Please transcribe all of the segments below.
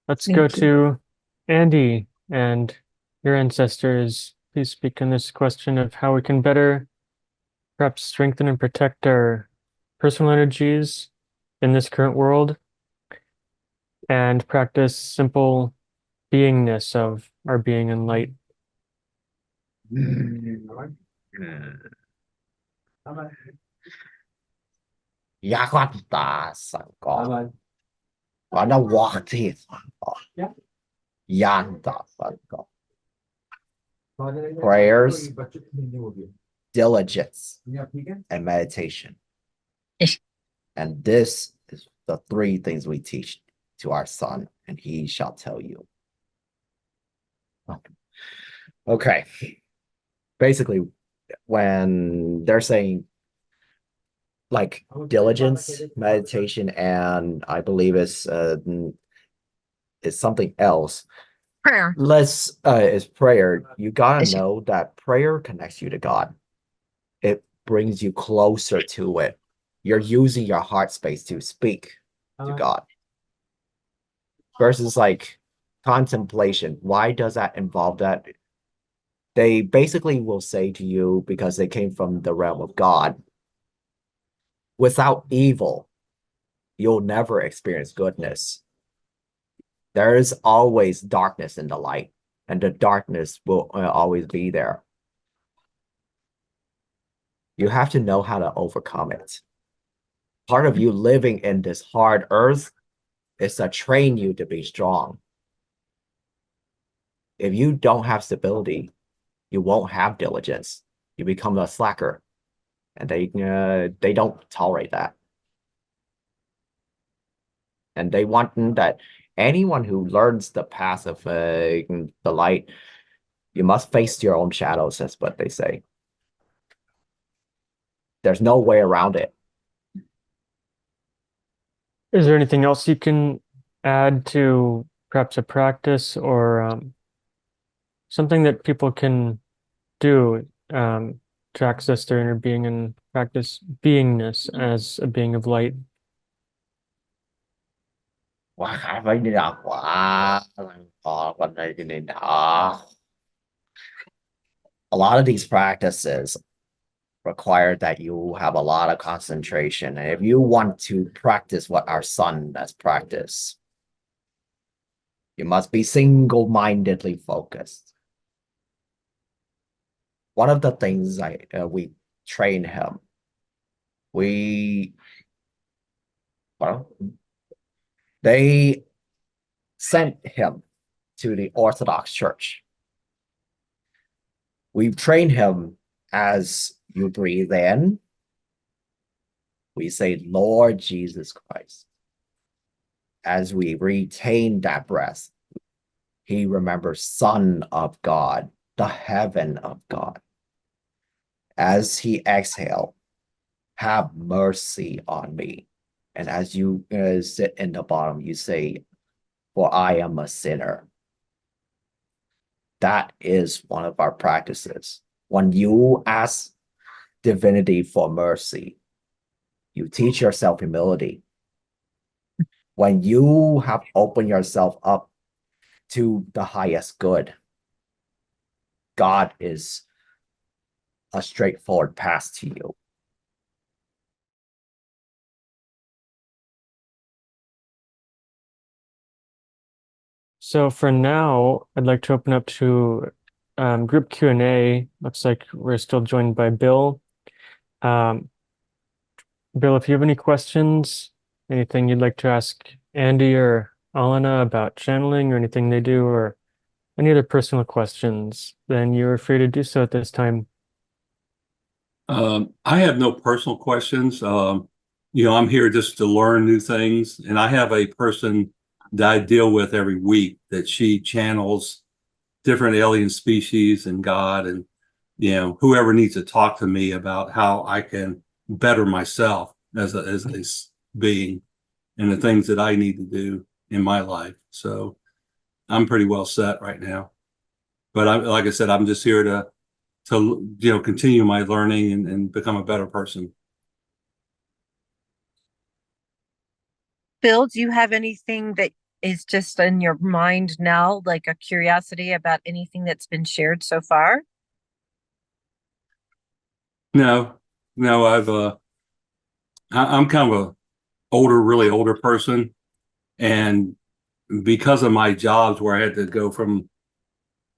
let's go Thank you. to Andy and your ancestors. Please speak on this question of how we can better perhaps strengthen and protect our personal energies in this current world and practice simple beingness of our being in light. Giác quan tà sẵn có, có nó hóa thì sẵn có, gian tà sẵn có. Prayers, diligence, and meditation. And this is the three things we teach to our son, and he shall tell you. Okay. Basically, when they're saying like diligence, meditation, and I believe it's something else. Prayer. Is prayer. You gotta know that prayer connects you to God. It brings you closer to it. You're using your heart space to speak to God. Versus like contemplation. Why does that involve that? They basically will say to you, because they came from the realm of God, without evil, you'll never experience goodness. There is always darkness in the light, and the darkness will always be there. You have to know how to overcome it. Part of you living in this hard earth is to train you to be strong. If you don't have stability, you won't have diligence. You become a slacker, and they don't tolerate that. And they want that anyone who learns the path of the light, you must face your own shadows, that's what they say. There's no way around it. Is there anything else you can add to perhaps a practice or something that people can do to access their inner being and practice beingness as a being of light? A lot of these practices require that you have a lot of concentration. And if you want to practice what our son has practiced, you must be single-mindedly focused. One of the things we train him, they sent him to the Orthodox Church. We've trained him as you breathe in, we say, Lord Jesus Christ. As we retain that breath, he remembers Son of God, the heaven of God. As he exhale, have mercy on me. And as you sit in the bottom, you say, for I am a sinner. That is one of our practices. When you ask divinity for mercy, you teach yourself humility. When you have opened yourself up to the highest good, God is a straightforward path to you. So for now, I'd like to open up to group Q&A. Looks like we're still joined by Bill. Bill, if you have any questions, anything you'd like to ask Andy or A'Lana about channeling or anything they do, or any other personal questions, then you're free to do so at this time. I have no personal questions. I'm here just to learn new things, and I have a person that I deal with every week that she channels different alien species and God, and whoever needs to talk to me about how I can better myself as a being and the things that I need to do in my life. So I'm pretty well set right now. But like I said, I'm just here to continue my learning and become a better person. Bill, do you have anything that is just in your mind now, like a curiosity about anything that's been shared so far? No, no, I'm kind of a really older person, and because of my jobs where I had to go from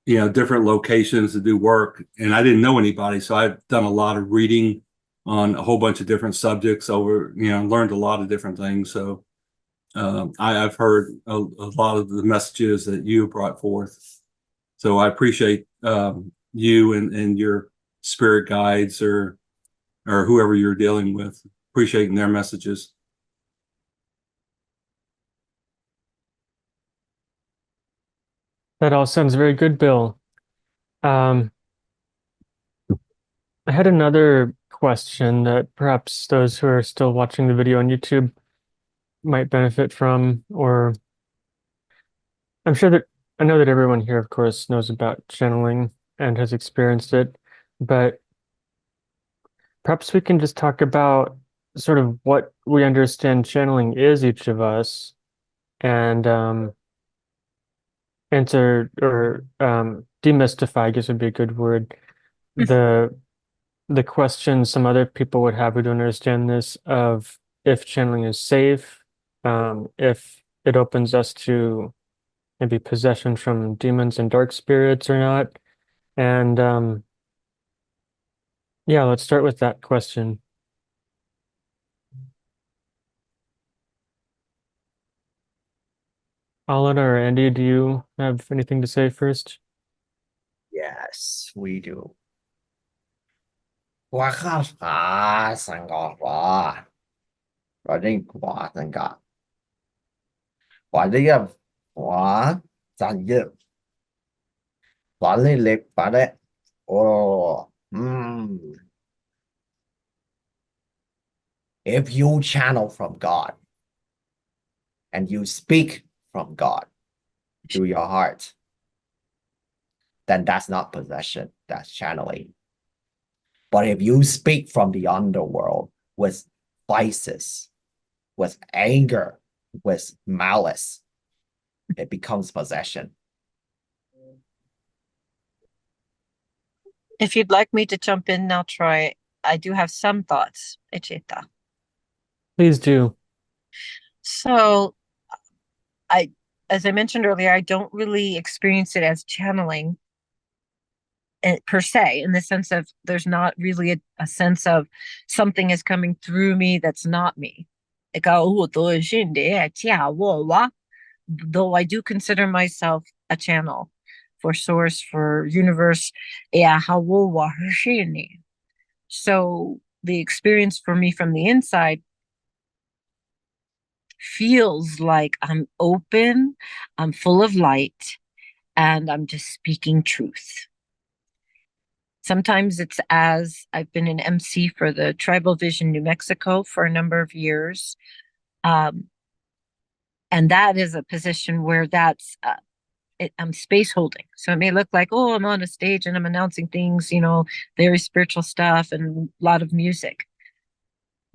different locations to do work, and I didn't know anybody, so I've done a lot of reading on a whole bunch of different subjects over, learned a lot of different things. So I've heard a lot of the messages that you brought forth. So I appreciate you and your spirit guides or whoever you're dealing with, appreciating their messages. That all sounds very good, Bill. Um, I had another question that perhaps those who are still watching the video on YouTube might benefit from, or I'm sure that I know that everyone here, of course, knows about channeling and has experienced it, but perhaps we can just talk about sort of what we understand channeling is, each of us, and answer or demystify, I guess would be a good word, the question some other people would have who don't understand this of if channeling is safe, if it opens us to maybe possession from demons and dark spirits or not. And yeah, let's start with that question. A'Lana or Andy, do you have anything to say first? Yes, we do. 我看法三个法，我认法三个，我这个法三个，法律力法的，哦，if you channel from God and you speak from God through your heart, then that's not possession, that's channeling. But if you speak from the underworld with vices, with anger, with malice, it becomes possession. If you'd like me to jump in now, Troy, I do have some thoughts, Echeta. Please do. So as I mentioned earlier, I don't really experience it as channeling per se, in the sense of there's not really a sense of something is coming through me that's not me. Though I do consider myself a channel for source, for universe. So the experience for me from the inside feels like I'm open, I'm full of light, and I'm just speaking truth. Sometimes it's as I've been an MC for the Tribal Vision New Mexico for a number of years. And that is a position where that's I'm space holding. So it may look like, oh, I'm on a stage and I'm announcing things, very spiritual stuff and a lot of music.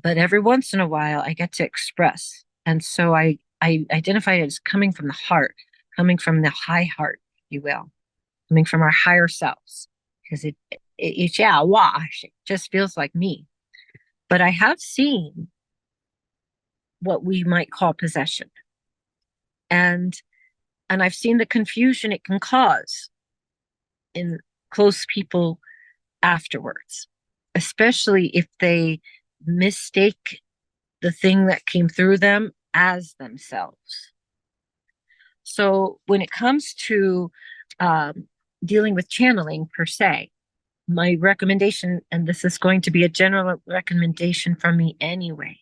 But every once in a while, I get to express. And so I identify it as coming from the heart, coming from the high heart, if you will, coming from our higher selves, because it just feels like me. But I have seen what we might call possession. And I've seen the confusion it can cause in close people afterwards, especially if they mistake the thing that came through them as themselves. So when it comes to dealing with channeling per se, my recommendation, and this is going to be a general recommendation from me anyway,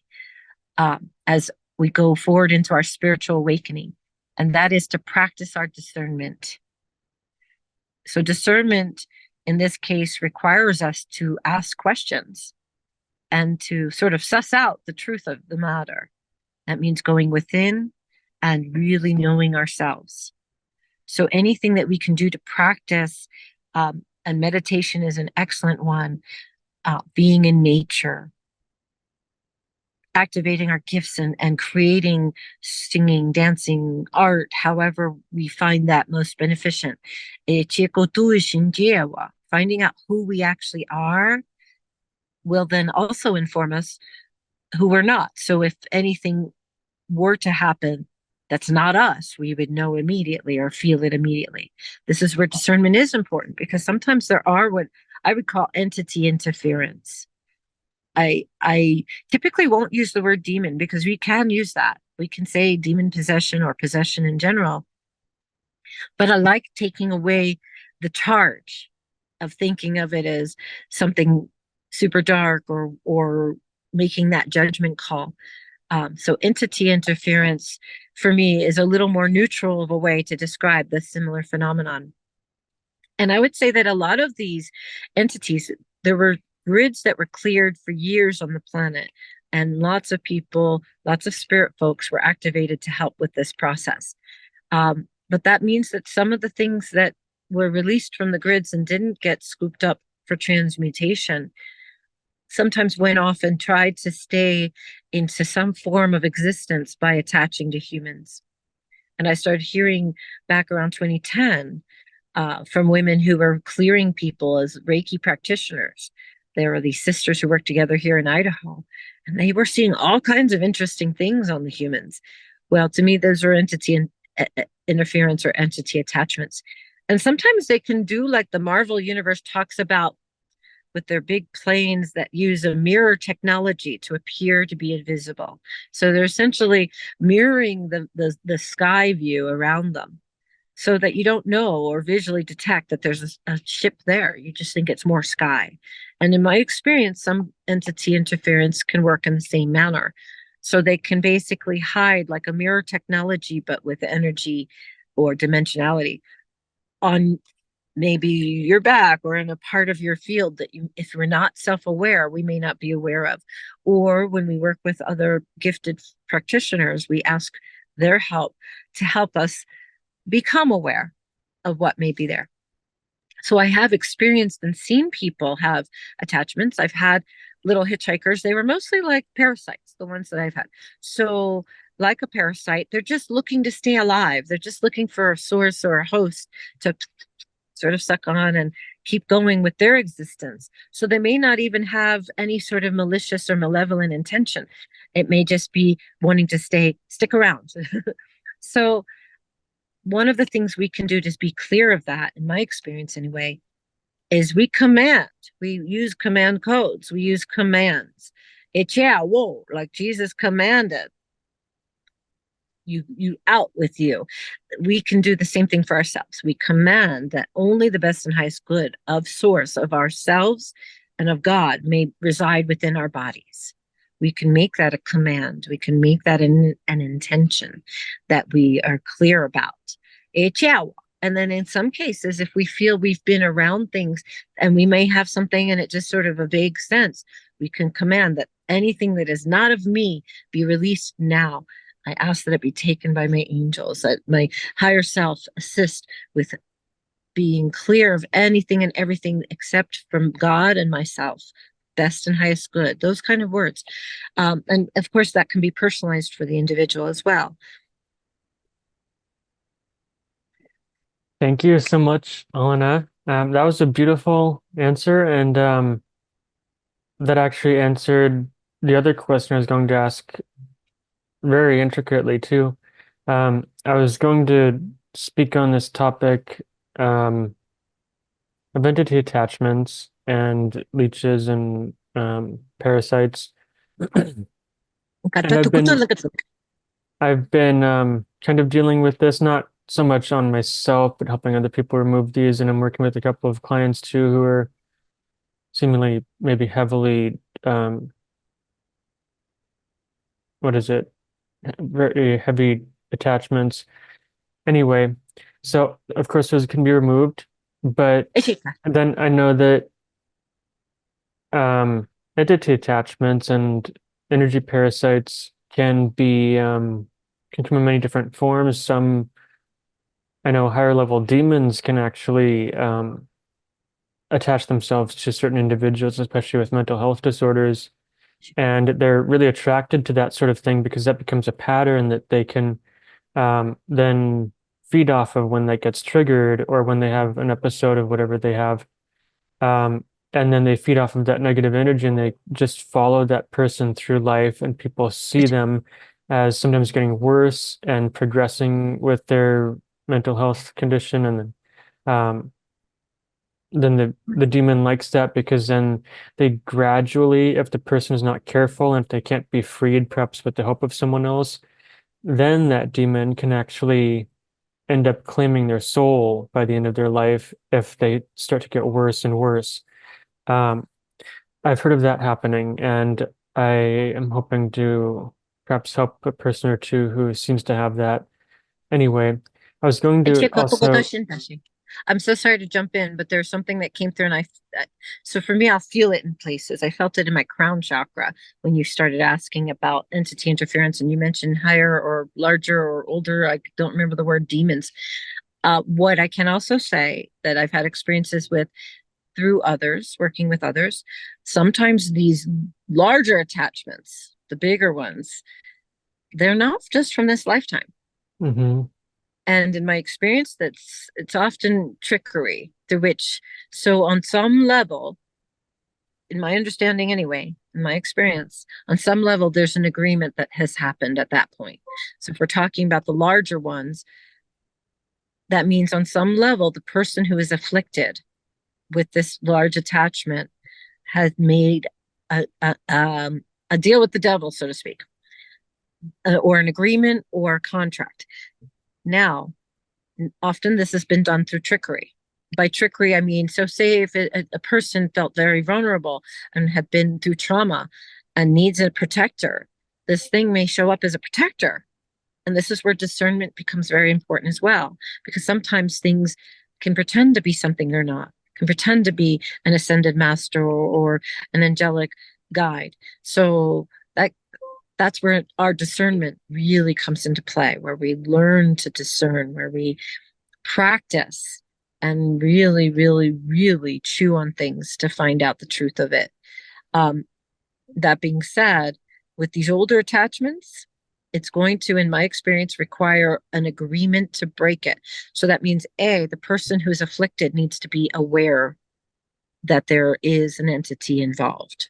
as we go forward into our spiritual awakening, and that is to practice our discernment. So discernment in this case requires us to ask questions and to sort of suss out the truth of the matter. That means going within and really knowing ourselves. So anything that we can do to practice, and meditation is an excellent one, being in nature, activating our gifts and creating, singing, dancing, art, however we find that most beneficent. Finding out who we actually are will then also inform us who we're not. So if anything were to happen that's not us, we would know immediately or feel it immediately. This is where discernment is important, because sometimes there are what I would call entity interference. I typically won't use the word demon, because we can use that. We can say demon possession or possession in general. But I like taking away the charge of thinking of it as something super dark or making that judgment call. So entity interference for me is a little more neutral of a way to describe this similar phenomenon. And I would say that a lot of these entities, there were grids that were cleared for years on the planet, and lots of people, lots of spirit folks were activated to help with this process. But that means that some of the things that were released from the grids and didn't get scooped up for transmutation sometimes went off and tried to stay into some form of existence by attaching to humans. And I started hearing back around 2010 from women who were clearing people as Reiki practitioners. There were these sisters who worked together here in Idaho, and they were seeing all kinds of interesting things on the humans. Well, to me, those are entity interference or entity attachments. And sometimes they can do like the Marvel universe talks about, with their big planes that use a mirror technology to appear to be invisible. So they're essentially mirroring the sky view around them, so that you don't know or visually detect that there's a ship there. You just think it's more sky. And in my experience, some entity interference can work in the same manner. So they can basically hide like a mirror technology, but with energy or dimensionality on maybe your back or in a part of your field that you, if we're not self-aware, we may not be aware of. Or when we work with other gifted practitioners, we ask their help to help us become aware of what may be there. So I have experienced and seen people have attachments. I've had little hitchhikers. They were mostly like parasites, the ones that I've had. So like a parasite, they're just looking to stay alive. They're just looking for a source or a host to sort of suck on and keep going with their existence. So they may not even have any sort of malicious or malevolent intention. It may just be wanting to stick around. So one of the things we can do to be clear of that, in my experience anyway, is we use command codes, we use commands. It's whoa, like Jesus commanded. You out with you. We can do the same thing for ourselves. We command that only the best and highest good of source of ourselves and of God may reside within our bodies. We can make that a command. We can make that an intention that we are clear about. And then in some cases, if we feel we've been around things and we may have something and it just sort of a vague sense, we can command that anything that is not of me be released now. I ask that it be taken by my angels, that my higher self assist with being clear of anything and everything except from God and myself, best and highest good, those kind of words. And of course, that can be personalized for the individual as well. Thank you so much, A'Lana. That was a beautiful answer, and that actually answered the other question I was going to ask very intricately too. I was going to speak on this topic of entity attachments and leeches and parasites. And I've been kind of dealing with this, not so much on myself, but helping other people remove these. And I'm working with a couple of clients too who are seemingly maybe heavily, very heavy attachments. Anyway, so of course those can be removed, but then I know that entity attachments and energy parasites can come in many different forms. Some, I know, higher level demons can actually attach themselves to certain individuals, especially with mental health disorders. and they're really attracted to that sort of thing because that becomes a pattern that they can then feed off of when that gets triggered or when they have an episode of whatever they have. And then they feed off of that negative energy and they just follow that person through life, and people see them as sometimes getting worse and progressing with their mental health condition. And then the demon likes that because then they gradually, if the person is not careful and if they can't be freed, perhaps with the help of someone else, then that demon can actually end up claiming their soul by the end of their life if they start to get worse and worse. I've heard of that happening, and I am hoping to perhaps help a person or two who seems to have that. Anyway, I was going to also. I'm so sorry to jump in, but there's something that came through, and so for me, I'll feel it in places. I felt it in my crown chakra when you started asking about entity interference, and you mentioned higher or larger or older. I don't remember the word demons. What I can also say that I've had experiences with through others, working with others, sometimes these larger attachments, the bigger ones, they're not just from this lifetime. Mm-hmm. And in my experience, it's often trickery through which, so on some level, in my understanding anyway, in my experience, on some level, there's an agreement that has happened at that point. So if we're talking about the larger ones, that means on some level, the person who is afflicted with this large attachment has made a deal with the devil, so to speak, or an agreement or a contract. Now, often this has been done through trickery. By trickery, I mean, so say if a person felt very vulnerable and had been through trauma and needs a protector, this thing may show up as a protector. And this is where discernment becomes very important as well, because sometimes things can pretend to be something they're not, can pretend to be an ascended master or an angelic guide. So that's where our discernment really comes into play, where we learn to discern, where we practice and really, really, really chew on things to find out the truth of it. That being said, with these older attachments, it's going to, in my experience, require an agreement to break it. So that means A, the person who's afflicted needs to be aware that there is an entity involved.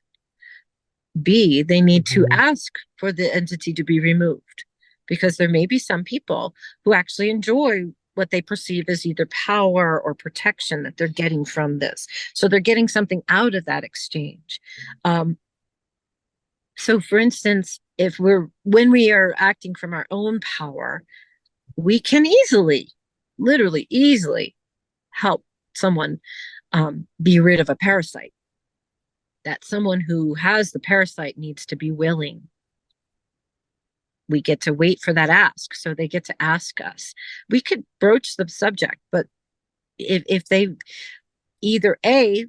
B, they need to ask for the entity to be removed, because there may be some people who actually enjoy what they perceive as either power or protection that they're getting from this. So they're getting something out of that exchange. So for instance, when we are acting from our own power, we can literally easily help someone be rid of a parasite. That someone who has the parasite needs to be willing. We get to wait for that ask. So they get to ask us. We could broach the subject, but if they either A,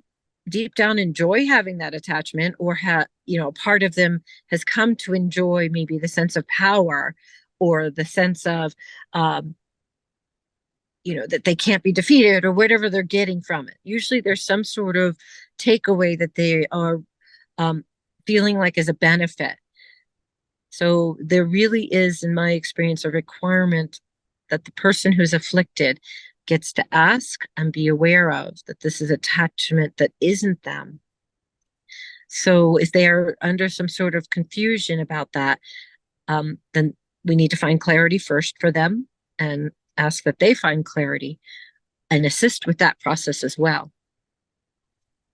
deep down enjoy having that attachment, or part of them has come to enjoy maybe the sense of power or the sense of that they can't be defeated or whatever they're getting from it. Usually there's some sort of takeaway that they are feeling like is a benefit. So there really is, in my experience, a requirement that the person who's afflicted gets to ask and be aware of that this is attachment that isn't them. So if they are under some sort of confusion about that, then we need to find clarity first for them and ask that they find clarity and assist with that process as well.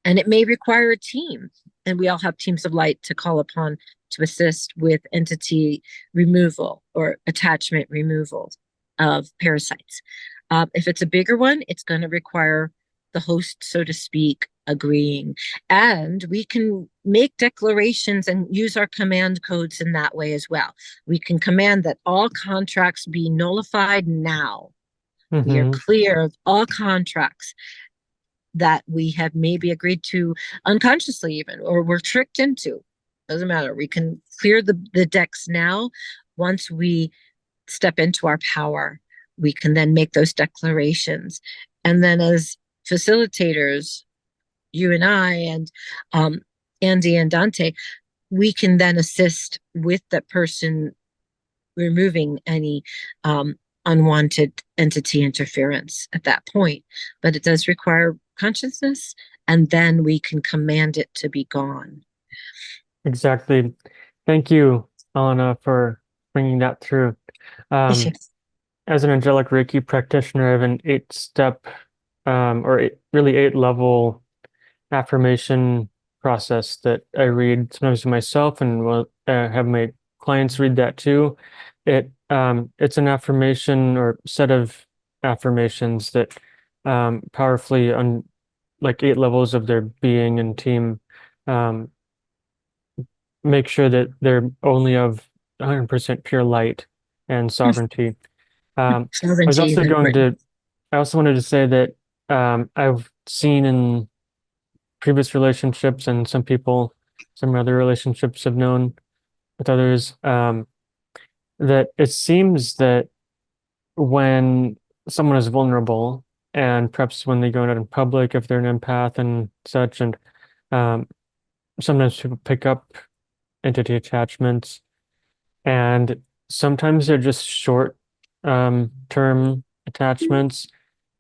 And it may require a team, and we all have teams of light to call upon to assist with entity removal or attachment removal of parasites. If it's a bigger one, it's going to require the host, so to speak, agreeing. And we can make declarations and use our command codes in that way as well. We can command that all contracts be nullified now. Mm-hmm. We are clear of all contracts that we have maybe agreed to unconsciously even, or we're tricked into. Doesn't matter. We can clear the decks now. Once we step into our power, we can then make those declarations. And then as facilitators, you and I and Andy and Dante, we can then assist with that person removing any unwanted entity interference at that point. But it does require consciousness, and then we can command it to be gone. Exactly. Thank you, Alana, for bringing that through. As an angelic Reiki practitioner, I have an 8-step really 8-level affirmation process that I read sometimes to myself and will have my clients read that too. It's an affirmation or set of affirmations that powerfully on like 8 levels of their being and team um, make sure that they're only of 100% pure light and sovereignty. Sovereignty is important. I also wanted to say that I've seen in previous relationships and some other relationships have known with others, that it seems that when someone is vulnerable and perhaps when they go out in public, if they're an empath and such, and um, sometimes people pick up entity attachments, and sometimes they're just short term attachments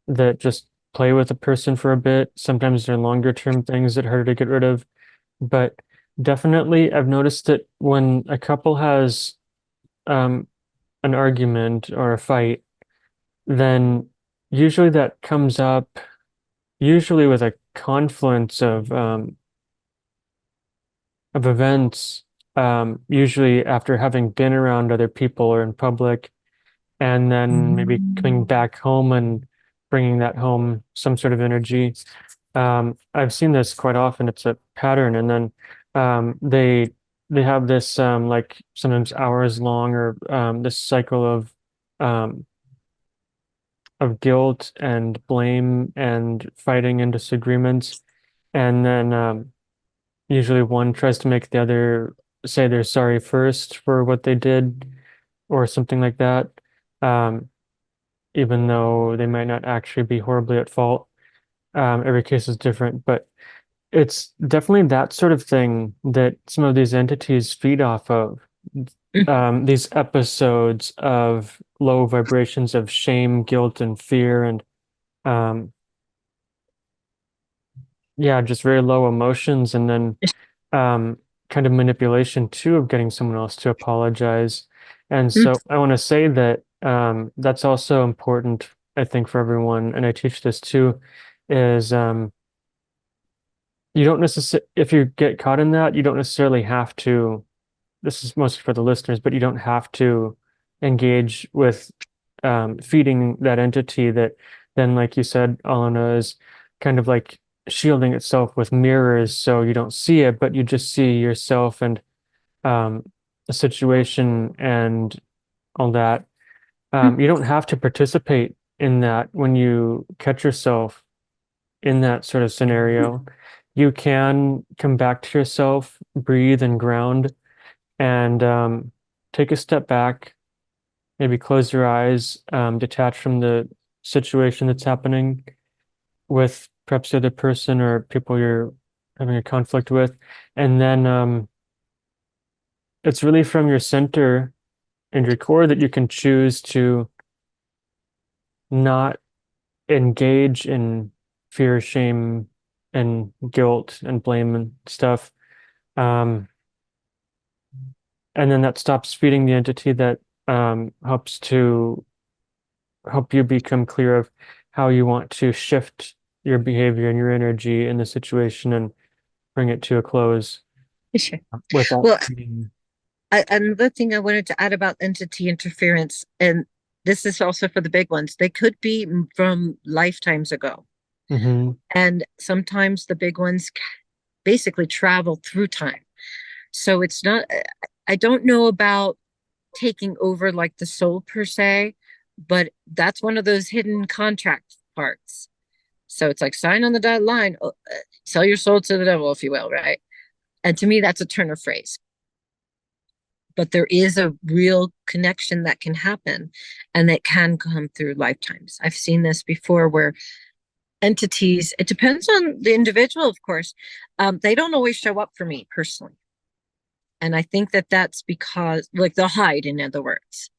that just play with a person for a bit. Sometimes they're longer term things that are harder to get rid of. But definitely, I've noticed that when a couple has um, an argument or a fight, then usually that comes up, usually with a confluence of events, usually after having been around other people or in public, and then maybe coming back home and bringing that home some sort of energy. I've seen this quite often. It's a pattern, and then they have this like sometimes hours long or this cycle of guilt and blame and fighting and disagreements, and then usually one tries to make the other say they're sorry first for what they did or something like that, um, even though they might not actually be horribly at fault. Every case is different, but it's definitely that sort of thing that some of these entities feed off of. These episodes of low vibrations of shame, guilt, and fear, and um, yeah, just very low emotions, and then um, kind of manipulation too of getting someone else to apologize. And so I want to say that that's also important, I think, for everyone, and I teach this too, is you don't necessarily, if you get caught in that, you don't necessarily have to, this is mostly for the listeners, but you don't have to engage with feeding that entity that then, like you said, Alana, is kind of like shielding itself with mirrors so you don't see it, but you just see yourself and the situation and all that. You don't have to participate in that when you catch yourself in that sort of scenario. You can come back to yourself, breathe and ground, and take a step back, maybe close your eyes, detach from the situation that's happening with perhaps the other person or people you're having a conflict with. And then it's really from your center and your core that you can choose to not engage in fear, shame, and guilt and blame and stuff. Um, and then that stops feeding the entity that helps to help you become clear of how you want to shift your behavior and your energy in the situation and bring it to a close Sure. without Well, feeding. another thing I wanted to add about entity interference, and this is also for the big ones, they could be from lifetimes ago. Mhm. And sometimes the big ones basically travel through time. So it's not, I don't know about taking over like the soul per se, but that's one of those hidden contract parts. So it's like sign on the dotted line, sell your soul to the devil, if you will, right? And to me, that's a turn of phrase. But there is a real connection that can happen and that can come through lifetimes. I've seen this before where entities, it depends on the individual, of course. They don't always show up for me personally. And I think that that's because, like, they'll hide, in other words.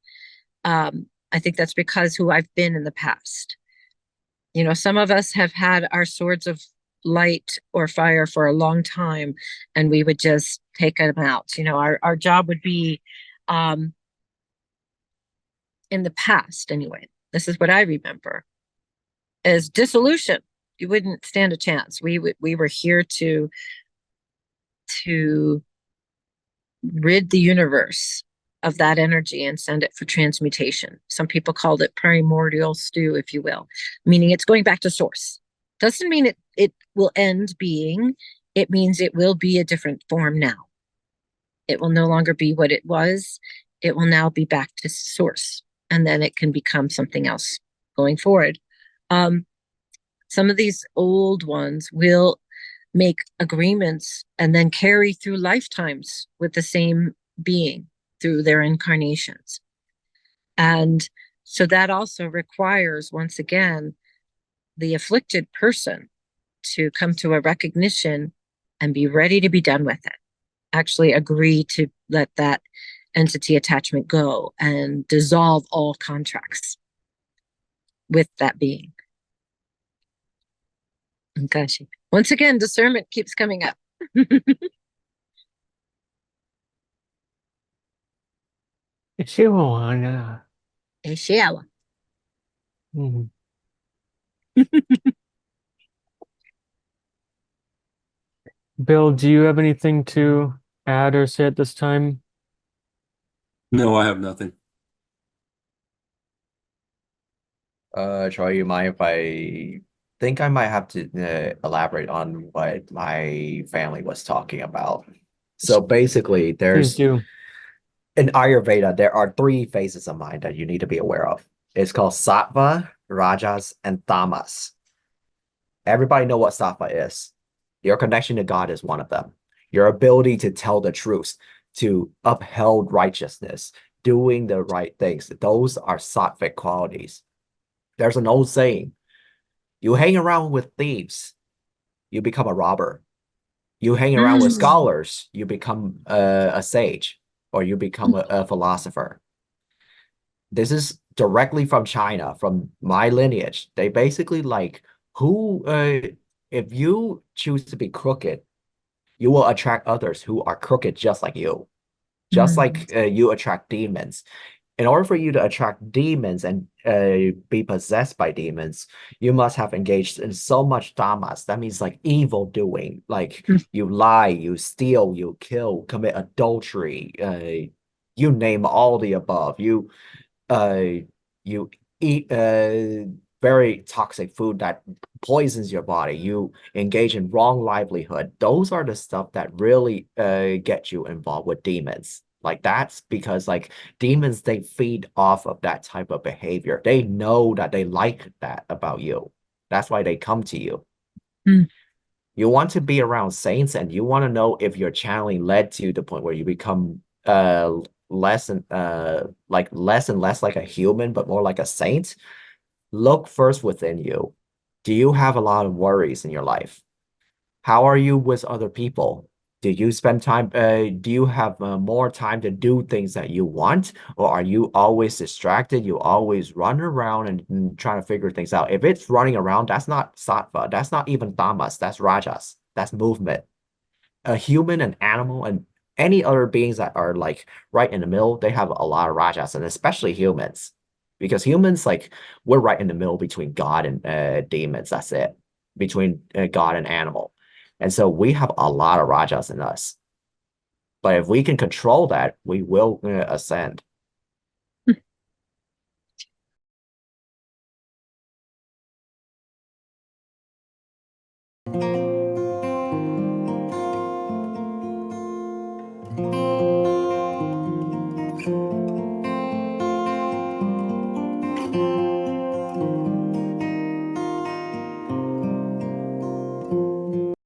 I think that's because who I've been in the past. You know, some of us have had our swords of light or fire for a long time, and we would just take them out. You know, our job would be, in the past anyway, this is what I remember, is dissolution. You wouldn't stand a chance. We were here to rid the universe of that energy and send it for transmutation. Some people called it primordial stew, if you will, meaning it's going back to source. Doesn't mean it will end being. It means it will be a different form now. It will no longer be what it was. It will now be back to source, and then it can become something else going forward. Some of these old ones will make agreements and then carry through lifetimes with the same being through their incarnations. And so that also requires, once again, the afflicted person to come to a recognition and be ready to be done with it. Actually agree to let that entity attachment go and dissolve all contracts with that being. Gosh, once again, discernment keeps coming up. Chihuahua. Mhm. Bill, do you have anything to add or say at this time? No, I have nothing. Troy, you mind if I think I might have to elaborate on what my family was talking about? So basically, Please do. in Ayurveda, there are three phases of mind that you need to be aware of. It's called sattva, rajas, and tamas. Everybody know what sattva is. Your connection to God is one of them. Your ability to tell the truth, to uphold righteousness, doing the right things. Those are sattvic qualities. There's an old saying, you hang around with thieves, you become a robber. You hang around with scholars, you become a sage, or you become a philosopher. This is directly from China, from my lineage. They basically like who, if you choose to be crooked, you will attract others who are crooked just like you. Just like you attract demons. In order for you to attract demons and be possessed by demons, you must have engaged in so much tamas. That means like evil doing, like you lie, you steal, you kill, commit adultery, you name all the above. Uh, you eat very toxic food that poisons your body. You engage in wrong livelihood. Those are the stuff that really get you involved with demons. Like that's because like demons, they feed off of that type of behavior. They know that they like that about you. That's why they come to you. You want to be around saints and you want to know if your channeling led to the point where you become less and less like a human, but more like a saint. Look first within you. Do you have a lot of worries in your life? How are you with other people? Do you spend time, do you have more time to do things that you want? Or are you always distracted? You always run around and trying to figure things out. If it's running around, that's not sattva. That's not even tamas. That's rajas. That's movement. A human, an animal, and any other beings that are like right in the middle, they have a lot of rajas, and especially humans. Because humans, like, we're right in the middle between God and demons. That's it. Between God and animal. And so we have a lot of rajas in us. But if we can control that, we will ascend.